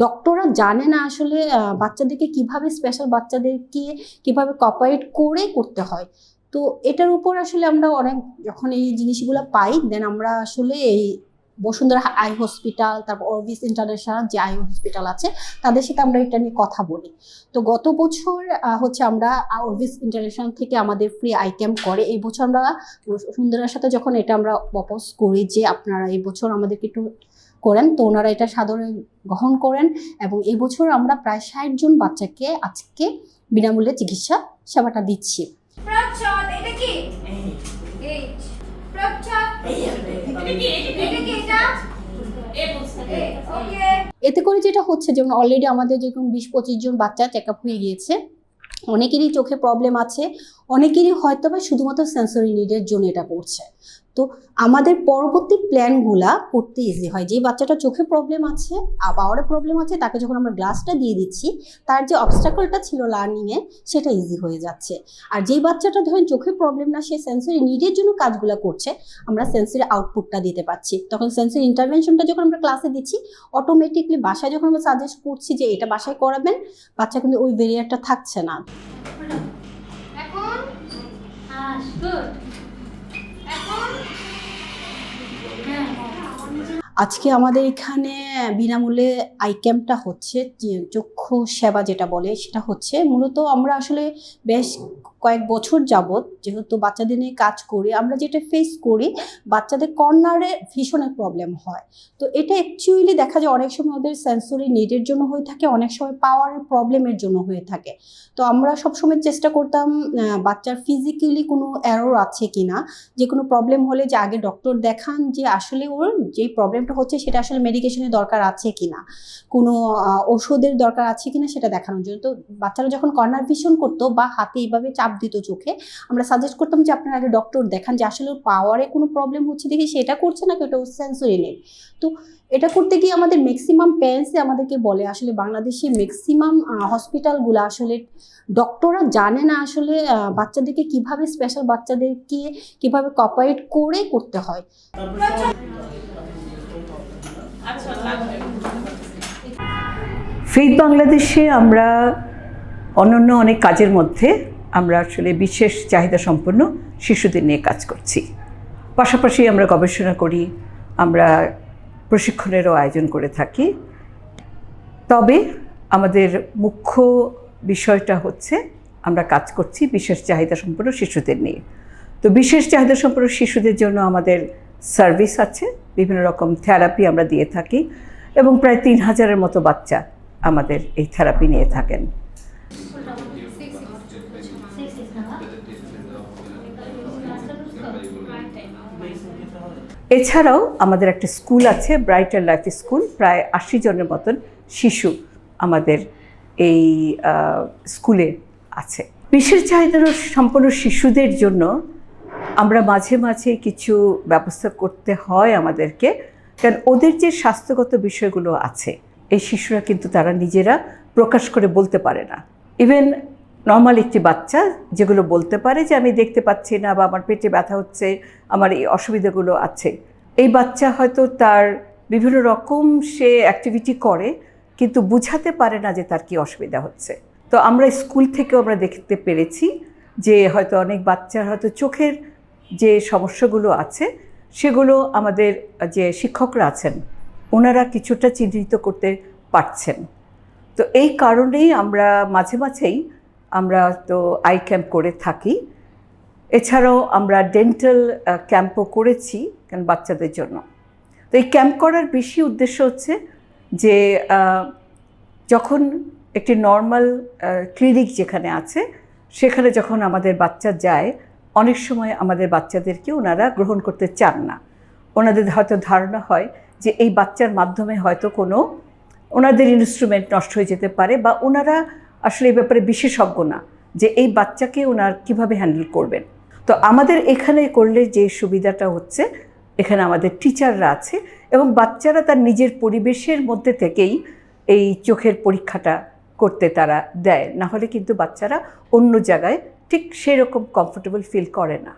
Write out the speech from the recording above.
ডক্টররা জানে না আসলে বাচ্চাদেরকে কিভাবে স্পেশাল বাচ্চাদেরকে কিভাবে কপারেট করে করতে হয়। তো এটার উপর আসলে আমরা অনেক যখন এই জিনিসগুলো পাই দেন আমরা আসলে এই বসুন্ধরা আই হসপিটাল, তারপর অরবিস ইন্টারন্যাশনাল যে আই হসপিটাল আছে তাদের সাথে আমরা এটা নিয়ে কথা বলি। তো গত বছর হচ্ছে আমরা অরবিস ইন্টারন্যাশনাল থেকে আমাদের ফ্রি আই ক্যাম্প করে। এই বছর আমরা বসুন্ধরার সাথে যখন এটা আমরা প্রপোজ করি যে আপনারা এই বছর আমাদেরকে একটু করেন, তো ওনারা এটা সাদরে গ্রহণ করেন এবং এই বছর আমরা প্রায় 60 জন বাচ্চাকে আজকে বিনামূল্যে চিকিৎসা সেবাটা দিচ্ছি। এতে করে যেটা হচ্ছে যেমন অলরেডি আমাদের যেরকম 20-25 জন বাচ্চা চেক আপ হয়ে গিয়েছে। অনেকেরই চোখে প্রবলেম আছে, অনেকেরই হয়তো বা শুধুমাত্র সেন্সরি নিডের জন্য এটা পড়ছে। তো আমাদের পরবর্তী প্ল্যানগুলা করতে ইজি হয়। যে বাচ্চাটা চোখে প্রবলেম আছে, পাওয়ারে প্রবলেম আছে, তাকে যখন আমরা গ্লাসটা দিয়ে দিচ্ছি তার যে অবস্টাকলটা ছিল লার্নিংয়ে সেটা ইজি হয়ে যাচ্ছে। আর যেই বাচ্চাটা ধরেন চোখে প্রবলেম না, সে সেন্সরি নিডের জন্য কাজগুলো করছে, আমরা সেন্সরি আউটপুটটা দিতে পারছি। তখন সেন্সরি ইন্টারভেনশনটা যখন আমরা ক্লাসে দিচ্ছি অটোমেটিকলি বাসায় যখন আমরা সাজেস্ট করছি যে এটা বাসায় করাবেন, বাচ্চা কিন্তু ওই ব্যারিয়ারটা থাকছে না। আজকে আমাদের এখানে বিনামূল্যে আই ক্যাম্পটা হচ্ছে, চক্ষু সেবা যেটা বলে সেটা হচ্ছে। মূলত আমরা আসলে বেশ কয়েক বছর যাবত যেহেতু বাচ্চাদের নিয়ে কাজ করি, আমরা যেটা ফেস করি বাচ্চাদের কর্নারে ভিশনের প্রবলেম হয়। তো এটা অ্যাকচুয়ালি দেখা যায় অনেক সময় ওদের সেন্সরি নিডের জন্য হয়ে থাকে, অনেক সময় পাওয়ারের প্রবলেমের জন্য হয়ে থাকে। তো আমরা সবসময় চেষ্টা করতাম বাচ্চার ফিজিক্যালি কোনো এরর আছে কিনা, যে কোনো প্রবলেম হলে যে আগে ডক্টর দেখান যে আসলে ওর যেই প্রবলেমটা হচ্ছে সেটা আসলে মেডিকেশনের দরকার আছে কিনা, কোনো ওষুধের দরকার আছে কিনা সেটা দেখানোর জন্য। তো বাচ্চারা যখন কর্নার ভিশন করতো বা হাতে এইভাবে চাপ দিত চোখে, আমরা সাজেস্ট করতাম যে আপনার আগে ডক্টর দেখান যে আসলে ওর পাওয়ারে কোনো প্রবলেম হচ্ছে দেখি সেটা করছে নাকি ওটা সেন্সরি নেই। তো এটা করতে গিয়ে আমাদের ম্যাক্সিমাম প্যারেন্টসই আমাদেরকে বলে আসলে বাংলাদেশে ম্যাক্সিমাম হসপিটালগুলো আসলে ডক্টররা জানে না আসলে বাচ্চাদেরকে কিভাবে স্পেশাল বাচ্চাদেরকে কিভাবে কপারেট করে করতে হয়। ফেইথ বাংলাদেশে আমরা অন্যান্য অনেক কাজের মধ্যে আমরা আসলে বিশেষ চাহিদা সম্পন্ন শিশুদের নিয়ে কাজ করছি। পাশাপাশি আমরা গবেষণা করি, আমরা প্রশিক্ষণেরও আয়োজন করে থাকি। তবে আমাদের মুখ্য বিষয়টা হচ্ছে আমরা কাজ করছি বিশেষ চাহিদা সম্পন্ন শিশুদের নিয়ে। তো বিশেষ চাহিদা সম্পন্ন শিশুদের জন্য আমাদের সার্ভিস আছে, বিভিন্ন রকম থেরাপি আমরা দিয়ে থাকি এবং প্রায় 3000-এর মতো বাচ্চা আমাদের এই থেরাপি নিয়ে থাকেন। এছাড়াও আমাদের একটা স্কুল আছে, ব্রাইটার লাইফ স্কুল। প্রায় 80 জনের মতন শিশু আমাদের এই স্কুলে আছে। বিশেষ চাহিদা সম্পন্ন শিশুদের জন্য আমরা মাঝে মাঝে কিছু ব্যবস্থা করতে হয় আমাদেরকে, কারণ ওদের যে স্বাস্থ্যগত বিষয়গুলো আছে এই শিশুরা কিন্তু তারা নিজেরা প্রকাশ করে বলতে পারে না। ইভেন নর্মাল একটি বাচ্চা যেগুলো বলতে পারে যে আমি দেখতে পাচ্ছি না বা আমার পেটে ব্যথা হচ্ছে, আমার এই অসুবিধাগুলো আছে, এই বাচ্চা হয়তো তার বিভিন্ন রকম সে অ্যাক্টিভিটি করে কিন্তু বুঝাতে পারে না যে তার কি অসুবিধা হচ্ছে। তো আমরা স্কুল থেকেও আমরা দেখতে পেরেছি যে হয়তো অনেক বাচ্চার হয়তো চোখের যে সমস্যাগুলো আছে সেগুলো আমাদের যে শিক্ষকরা আছেন ওনারা কিছুটা চিহ্নিত করতে পারছেন। তো এই কারণেই আমরা মাঝে মাঝেই আমরা তো আই ক্যাম্প করে থাকি। এছাড়াও আমরা ডেন্টাল ক্যাম্পও করেছি কারণ বাচ্চাদের জন্য। তো এই ক্যাম্প করার বেশি উদ্দেশ্য হচ্ছে যে যখন একটি নর্মাল ক্লিনিক যেখানে আছে সেখানে যখন আমাদের বাচ্চা যায়, অনেক সময় আমাদের বাচ্চাদেরকে ওনারা গ্রহণ করতে চান না। ওনাদের হয়তো ধারণা হয় যে এই বাচ্চার মাধ্যমে হয়তো কোনো ওনাদের ইনস্ট্রুমেন্ট নষ্ট হয়ে যেতে পারে বা ওনারা আসলে এই ব্যাপারে বিশেষজ্ঞ না যে এই বাচ্চাকে ওনার কীভাবে হ্যান্ডেল করবেন। তো আমাদের এখানে করলে যে সুবিধাটা হচ্ছে, এখানে আমাদের টিচাররা আছে এবং বাচ্চারা তার নিজের পরিবেশের মধ্যে থেকেই এই চোখের পরীক্ষাটা করতে তারা দেয়, না হলে কিন্তু বাচ্চারা অন্য জায়গায় ঠিক সেরকম কমফোর্টেবল ফিল করে না।